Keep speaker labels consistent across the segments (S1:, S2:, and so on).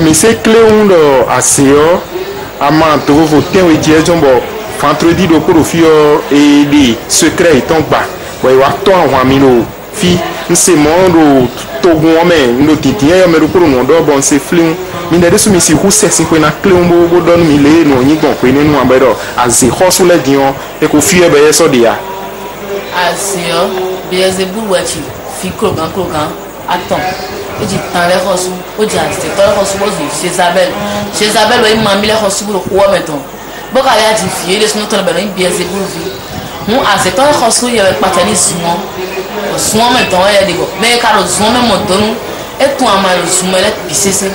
S1: mais c'est clé on aseo ama to vo ten we je jombo vendredi do ko fi et des secrets étant bas ouais wa to àwọn mi lo fi nse mo do togun me no titi ya me do ko no do bon se flin mi de so mi si hu se sin ko na clé on bo don mi le no yin gbon pe nínú abedo azi hosu le dion e ko fi e be ye so dia
S2: aseo Beelzebul wechi fi krogan attends o di tan le hosu o di ase to le hosu bo si Jezabel o ma mi le hosu bo ko meton bo ka ya di fi ele sunu to le belo Beelzebul vi mu ase to le hosu ye patani sumo meton ya digo me ka lo sumo me modonu e tun ama lo sumo le bisese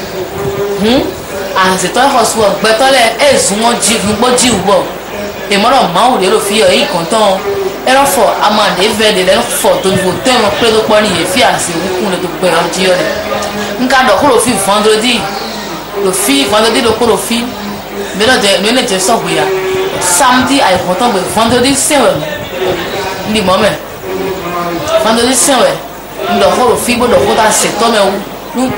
S2: ase to le hosu gbe to le e sumo ji gbo ji ubo e mo ro ma o le lo fi o yi kontan ero fo amande vede le fo to vo temo predo poni e fi ase ukun le to pe o ji ore nka do ko lo fi vendredi lo ko lo fi me lo de me ne je so ya samedi ai kontan be vendredi sewe ni moment vendredi sewe ndo ko lo fi bo do ko ta se to me u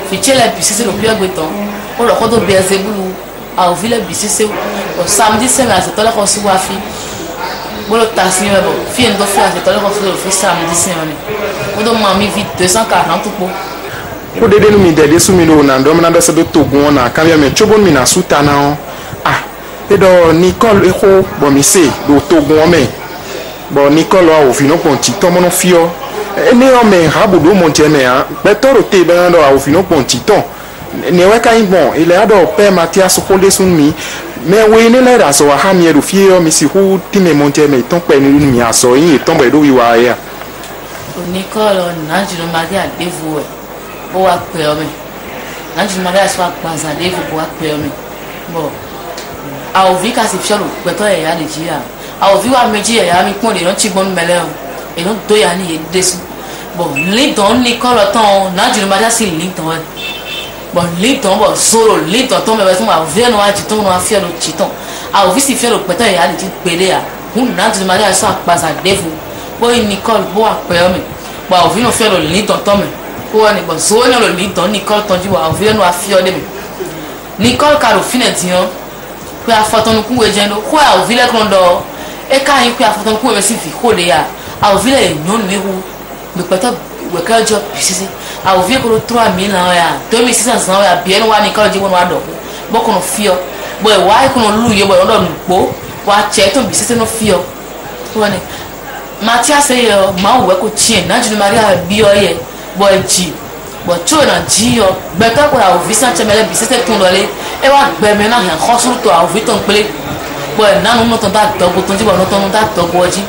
S2: fi chele bi se lo pi agbeton o lo ko to Beelzebul a o vi le bi se o samedi sewe ase to le ko si wa fi bolo tassi bo fi ndo fi ase to le ko fi samedi sewe ni o do mami vi 240 po
S1: ko dede no mi dede su mi lo na ndo na do se do togun na kan ya me chobon mi na suta na e do Nicole e ko bo mi se do togun me bo Nicole o fi no ponti to mo no fio e ne o me habu do mo je me pe to ro te be ndo o fi no ponti to ne we kan bon ile ado pe Mathias ko le sun mi me we ne le da so ha mi e do fio mi si hu ti me mo je me ton pe ni mi aso yin ton be do wi wa ya
S2: Nicole na jiro Maria devu o wa pe o me na jiro Maria so apasa devu o wa pe o me bo a o vi ka si fio lo pe to e ya Nigeria a o vi wa meji e ya mi pon le ran ti gbon mele o e no do ya ni e desu bo Linton Nicole ton na jiro Maria si Linton bon Linton bo solo Linton ton me so wa vi no wa ti ton no afio lo ti ton a o vi si fio lo pe to e ya ni ti pele ya na jiro Maria so apasa devu bo Nicole bo wa pe o me bo a o vi no fio lo Linton ton me ko ni bo so ni lo Linton Nicole ton ji wa o vi no afio de me Nicole ka ro fine dion pe afotonu ku we jendo ko a o vi le kon do e ka yin pe afotonu ku we si fi ko de ya a o vi le nyon mi hu me pata we ka jo bisisi a o vi ko 3000 na ya 2600 na ya bien wa Nicole ji won wa do bo ko no fio bo e wa ko no lu ye bo do npo wa che to bisisi no fio ko ni Mathias e yo ma we ko chien na jinu Maria bi o ye bo e ji bo cho na ji yo beta ko a o vi san chemele bisisi ton do le e wa gbe me na han khosuru to a o vi ton pele bo e na no ton da dogo ton ji bo no ton da dogo ji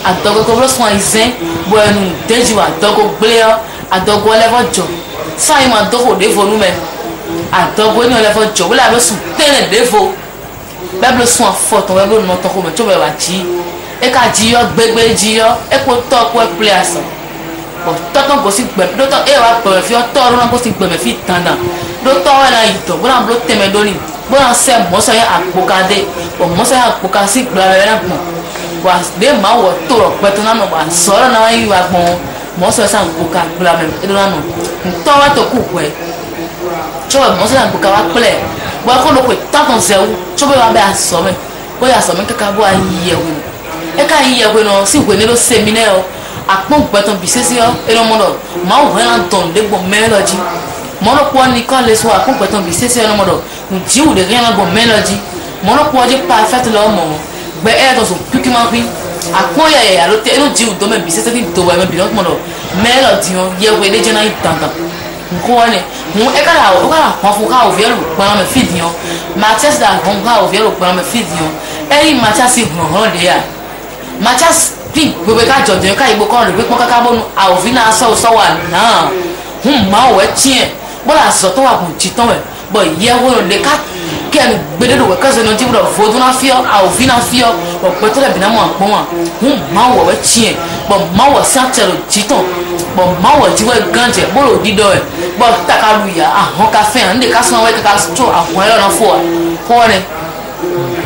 S2: a dogo ko so izen bo e nu deji wa dogo gble o a dogo level jo sai ma dogo de vo nu me a dogo ni level jo bo la be su tele de vo beblo so afo ton beblo no ton ko me cho be wa ji e ka ji yo gbegbe ji yo e ko to ko play aso o to ton go si gbe do to e wa pe fi o to ro na go si gbe me fi tanda do to wa na ito bo na blo teme do ni bo na se mo so ya apokade o mo so ya apokasi gba re na gbon wa de ma wo to ro pe to na no wa so ro na yi wa gbon mo so sa apoka gba me e do na no to wa to ku pe cho mo so ya apoka wa play bo ko lo pe ta ton se wu cho be wa be aso me bo ya so me kaka bo ayi ewu e ka yi ewu no si we ni lo seminary apon gbeton bisesi o eno modo ma o ran ton de gbo melody mono po Nicole so apon gbeton bisesi eno modo nji u de ran gbo melody mono po je perfect lo mo gbe e to so piki ma pi apon ya lo te eno ji u do me bisesi ti do we me bi no modo melody o ye we de jena itanta nko ne mu e kala o kala pon fu ka o vie lo pa me fidi o Mathias da pon ka o vie lo pa me fidi o e Mathias si hon de ya Mathias pi gbogbo ka jojo ka igbo kan re pe pon kaka bonu a o fi na so wa na ma o we tie bo la so to wa kun ti ton we bo ye wo le ka ke mi gbede do we ka so no ti bro fodu na fio a o fi na fio o pe to le bi na mo apon wa ma o we tie bo ma o sa tero ti ton bo ma o ti we ganje bo lo dido e bo taka lu ya a hon ka fe an de ka so we ka so a hon e na fo ko ne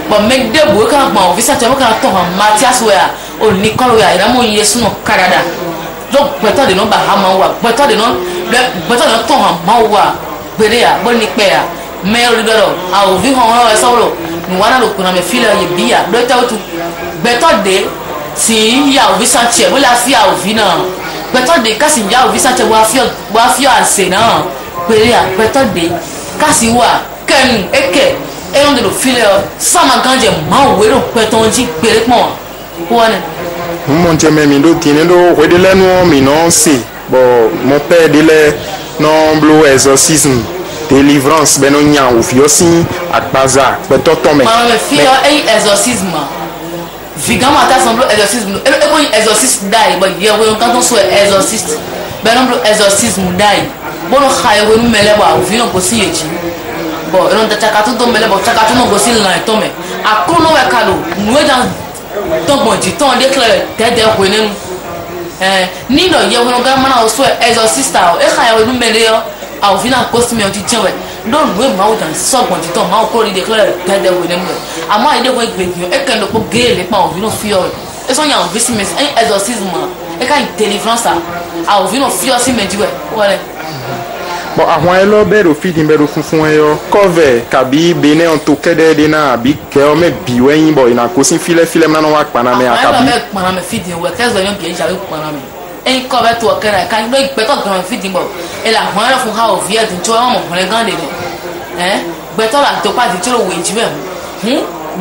S2: bo me de bo ka ma o fi sa tero ka to Mathias we a o Nicole ya ira mo yesu no Canada do peto de no Bahama wa peto de no beto no to han mawa bere ya boni pe ya me ori do a o vi hon wa sawro ni wana lo kuna me feel ye bia do ta tu beto de si ya o vi sanche bo la fi a o vi na beto de kasi ya o vi sanche wa fi ase na bere ya beto de kasi wa ken eke e on de lo feel sama ganje mawo ro peton ji bere pon wana
S1: mon Dieu mais mi do tine do wede lenu mi non si bon mon père dile non blue exorcisme délivrance ben on nya ou fiosi akbaza beto tome
S2: ma fio exorcisme vigama ta semble exorcisme e ko exorciste dai but ye we kan so exorciste ben on exorcisme dai bono khaye we nu mele ba o vino ko si eji bo e non ta chakatu do mele bo chakatu no go si la tome akono we kado nuwe dan ton bon du temps déclaré tede ko nenu ni no ye we ga mana o so exorciste e khaye we nu mele yo a vina costume ti tienwe don we ma o dan so bon du temps ma o ko ri déclaré tede ko nenu ama ide ko gbegio e kan do ko gele pa o vino fio e so nya o visimes exorcisme e ka délivrance a o vino fio si mediwe wale
S1: bon àwọn elo bero feeding bero funfun yo cover kabi bene on to kede de na bi ke o me biwe yin bo ina ko sin file na no wa pana me akabi
S2: pana me feeding we kezo yon bi jawe pana me en cover to kera kan do pe to gan feeding bo e la hon ra fun ha o vie dun to mo hon gan de beto la to pa di to we jiwe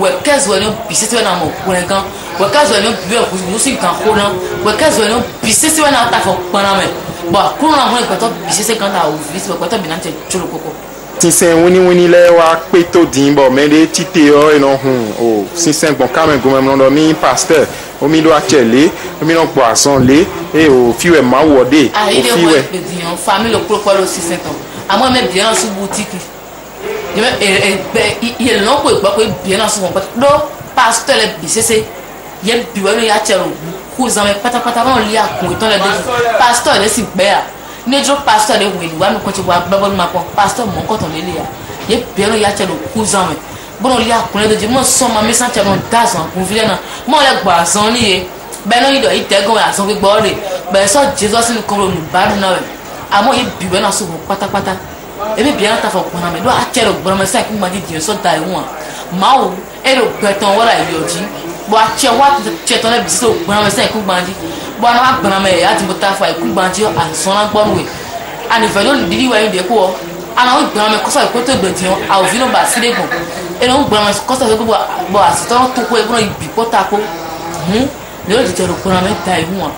S2: we kezo yon bi sisi na mo hon gan we kezo yon bi ko musi kan ko na we kezo yon bi sisi na ta fo pana me bon kuna na hon peto bisese kan da o visi peto binante chulu koko
S1: sinsen wini le wa peto din bo me de tite o eno hun o sinsen bon quand même go même no ni pasteur o mi do achele o mi no poisson le e o fiwe ma wode o fiwe
S2: famille le propre sinsen ton amo me bien sur boutique je il non ko gbo ko bien sur mon do pasteur le bisese ye biwe no ya chelo ku zame patapata ron li akun itan le de pasteur le si gbe a nejo pasteur le we wa mi ko ti wa gbabo ma pon pasteur mo ko ton le ya ye biwe ya chelo ku zame bono li akun le de mo so ma mi san chelo dazan kun vile na mo le gba zan ni e be no ido itegun asan gbigbo re be so jesus ni ko ro nu ba na we amo ye biwe na so patapata ebi biwe na ta fo pon na me do a chelo gboro me sai ku ma di di so dai won ma o e ro peton wala yoji bo a che wa che ton le biso gboro me sai ku gbandi bo na gboro me ya ti mo ta fa ku gbandi a so na gboro we ani fe lo didi wa inde ko ana o gboro me ko so ko to gbedi o a o vino ba sile gun e no gboro me ko so ko bo a si ton to ko e gboro ibi ko ta ko le o ti che ro gboro me ta e hu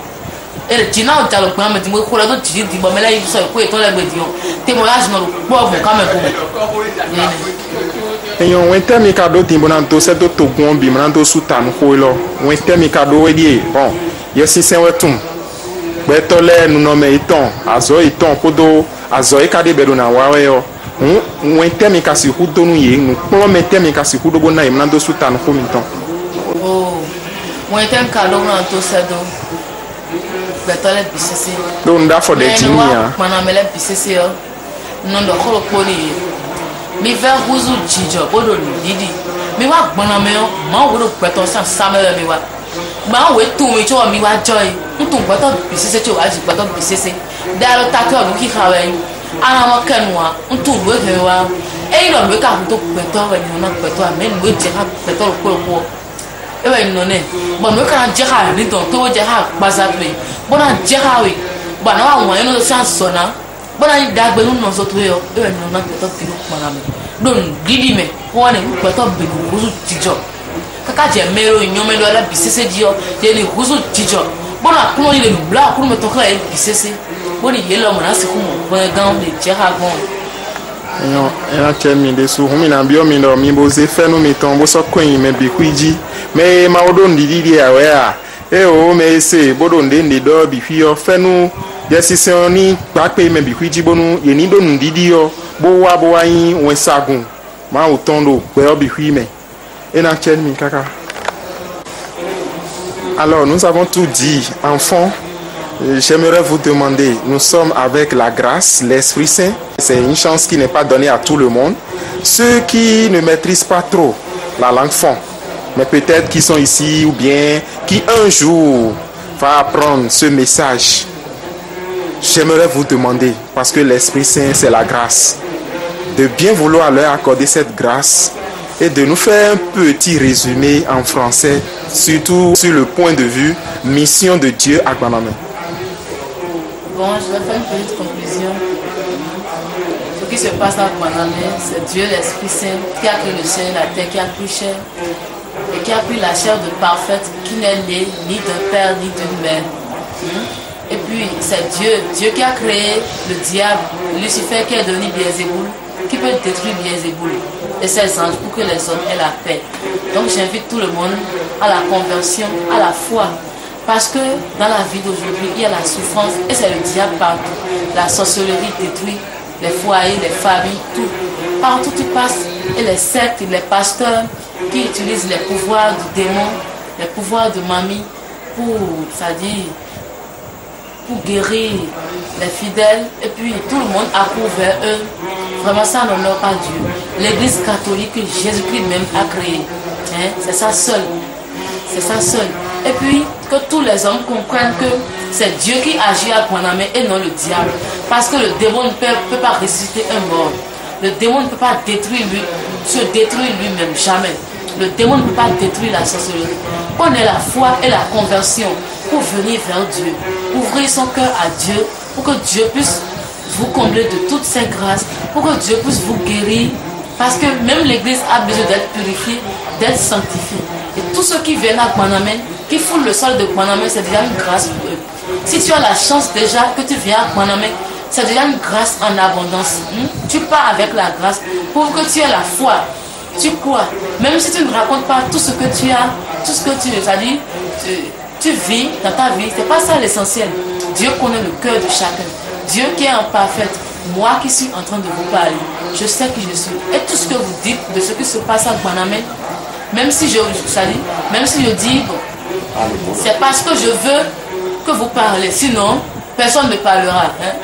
S2: ele tina o jalo gboro me ti mo ko la to ti di bo me la yi so ko e ton le gbedi o te mo la jino ro po bu ka me ko
S1: eyon wente mi kado timbo na to se to togun bi na to suta nu ko lo wente mi kado we die bon ye sinsen wetum be to le nu no me iton azo iton kodo azo e kade bedo na wa we yo wente mi kasi hudo nu ye nu plo mete mi kasi hudo bo na na to suta nu ko mi ton
S2: oh wente mi kado na to se do be to le bisese
S1: do nda for the tinia
S2: mana me le bisese yo no do ko ko ni mi ver huzu jijo bodo didi mi wa gbona me o ma wo do peto san samele mi wa ma we tu mi cho mi wa joy ntu gboto bisese cho wa ji gboto bisese daro ta ko lu ki khawe ana mo kenwa ntu we ke wa e ro me ka to peto we ni na peto a me we je ha peto ko e we no ne bo me ka je ha ni to je ha gbaza pe bo na je ha we ba na wa won no san so na bona ni dagbe nu no so to yo e no na peto ti ru pana me don didi me ko ne peto be nu huzu tijo kaka je mero nyome do la bisese dio de ni huzu tijo bona kuno ni le bla kuno me to kala e bisese boni yelo mo na se ku mo bo gan de je ha gon
S1: no era che mi de su humi na bio mi do mi bo ze fenu mi ton bo so koyin me bi kuiji me ma odo ndidi awe a e o me se bodo ndende do bi fi o fenu yesi se oni gba pe me bi kuiji bonu ye ni do ndidi yo bo wa yin won sagun ma o ton do pe o bi hui me e na chen mi kaka. Alors nous avons tout dit enfants. J'aimerais vous demander, nous sommes avec la grâce, l'Esprit Saint. C'est une chance qui n'est pas donnée à tout le monde. Ceux qui ne maîtrisent pas trop la langue font, mais peut-être qui sont ici ou bien qui un jour va apprendre ce message. j'aimerais vous demander, parce que l'Esprit Saint, c'est la grâce, de bien vouloir leur accorder cette grâce et de nous faire un petit résumé en français, surtout sur le point de vue mission de Dieu à Guanamé.
S2: Bon, je vais faire une petite conclusion. Ce qui se passe à Guanamé, c'est Dieu, l'Esprit Saint, qui a créé le ciel et la terre, qui a pris chair et qui a pris la chair de parfaite, qui n'est née ni d'un père ni d'une mère. Et puis, c'est Dieu qui a créé le diable, Lucifer qui est devenu Beelzéboul, qui peut détruire Beelzéboul et ses anges pour que les hommes aient la paix. Donc, j'invite tout le monde à la conversion, à la foi. Parce que dans la vie d'aujourd'hui, il y a la souffrance et c'est le diable partout. La sorcellerie détruit les foyers, les familles, tout. Partout tu passes, et les sectes, les pasteurs qui utilisent les pouvoirs du démon, les pouvoirs de mamie pour, c'est-à-dire, pour guérir les fidèles, et puis tout le monde accourt vers eux. Vraiment, ça n'honore pas Dieu. L'église catholique que Jésus-Christ même a créée, hein, c'est ça seul. C'est ça seul. Et puis, que tous les hommes comprennent que c'est Dieu qui agit à Guanamé et non le diable. Parce que le démon ne peut pas ressusciter un mort. Le démon ne peut pas se détruire lui-même, jamais. Le démon ne peut pas détruire la sorcellerie. On ait la foi et la conversion pour venir vers Dieu. Ouvrir son cœur à Dieu pour que Dieu puisse vous combler de toutes ses grâces, pour que Dieu puisse vous guérir. Parce que même l'église a besoin d'être purifiée, d'être sanctifiée. Et tous ceux qui viennent à Guanamé, qui foulent le sol de Guanamé, c'est déjà une grâce pour eux. Si tu as la chance déjà que tu viens à Guanamé, c'est déjà une grâce en abondance. Tu pars avec la grâce pour que tu aies la foi. Tu crois. Même si tu ne racontes pas tout ce que tu as, tout ce que tu vis dans ta vie, c'est pas ça l'essentiel. Dieu connaît le cœur de chacun. Dieu qui est en parfait. Moi qui suis en train de vous parler, je sais qui je suis. Et tout ce que vous dites de ce qui se passe à Guanamé, même si je dis, bon, c'est parce que je veux que vous parlez. Sinon, personne ne parlera. Hein.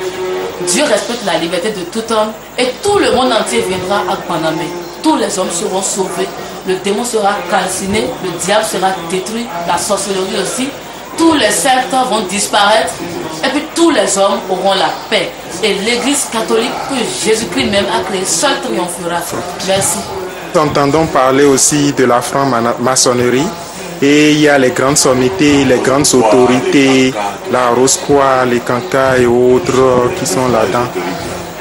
S2: Dieu respecte la liberté de tout homme et tout le monde entier viendra à Guanamé. Tous les hommes seront sauvés, le démon sera calciné, le diable sera détruit, la sorcellerie aussi. Tous les sectes vont disparaître et puis tous les hommes auront la paix. Et l'église catholique que Jésus-Christ même a créée seule triomphera. Merci.
S1: Nous entendons parler aussi de la franc-maçonnerie et il y a les grandes sommités, les grandes autorités, la Rose-Croix, les Cancas et autres qui sont là-dedans.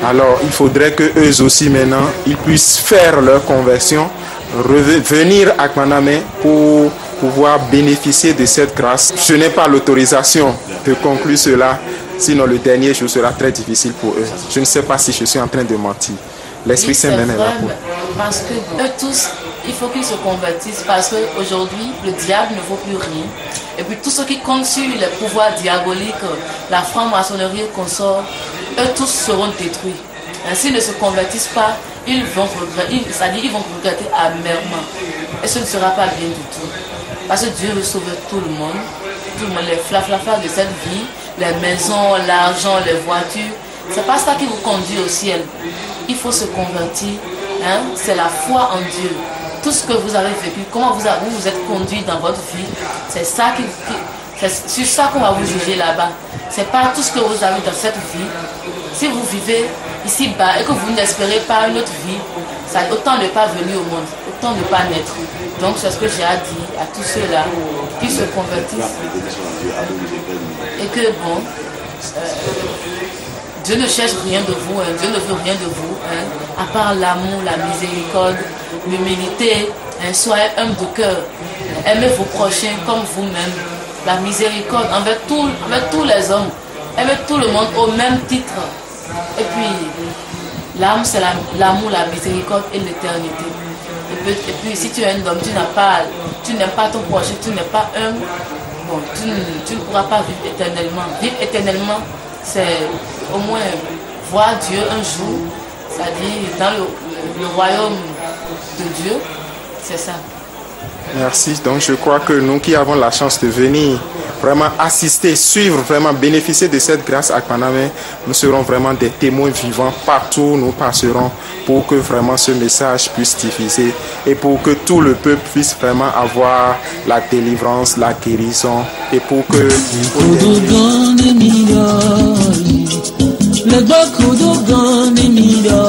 S1: Alors il faudrait que eux aussi maintenant, ils puissent faire leur conversion, venir à Guanamé pour pouvoir bénéficier de cette grâce. Je n'ai pas l'autorisation de conclure cela, sinon le dernier jour sera très difficile pour eux. Je ne sais pas si je suis en train de mentir. L'Esprit Saint même est là pour.
S2: Parce que eux tous, il faut qu'ils se convertissent parce qu'aujourd'hui, le diable ne vaut plus rien. Et puis tous ceux qui comptent sur les pouvoirs diaboliques, la franc-maçonnerie et consorts, eux tous seront détruits. S'ils ne se convertissent pas, ils vont regretter amèrement. Et ce ne sera pas bien du tout. Parce que Dieu veut sauver tout le monde, les flaflaflas de cette vie, les maisons, l'argent, les voitures. C'est pas ça qui vous conduit au ciel. Il faut se convertir. Hein? C'est la foi en Dieu. Tout ce que vous avez vécu, comment vous êtes conduit dans votre vie, c'est ça c'est sur ça qu'on va vous juger là-bas. C'est pas tout ce que vous avez dans cette vie. Si vous vivez ici-bas et que vous n'espérez pas une autre vie, ça, autant ne pas venir au monde, autant ne pas naître. Donc c'est ce que j'ai à dire à tous ceux-là qui se convertissent. Et que bon, Dieu ne cherche rien de vous, hein. Dieu ne veut rien de vous, hein, à part l'amour, la miséricorde, l'humilité. Hein, soyez humble de cœur. Aimez vos prochains comme vous-même. La miséricorde envers tous les hommes. Aimez tout le monde au même titre. Et puis, l'âme, c'est l'amour, la miséricorde et l'éternité. Et puis, si tu es un homme, tu n'aimes pas ton prochain, tu n'es pas humble, bon, tu ne pourras pas vivre éternellement. Vivre éternellement, c'est au moins voir Dieu un jour, c'est-à-dire dans le royaume de Dieu, c'est ça.
S1: Merci. Donc je crois que nous qui avons la chance de venir vraiment assister, suivre, vraiment bénéficier de cette grâce à Guanamé, nous serons vraiment des témoins vivants partout où nous passerons pour que vraiment ce message puisse diffuser et pour que tout le peuple puisse vraiment avoir la délivrance, la guérison et pour que...
S3: le gbokudu gan ni mi do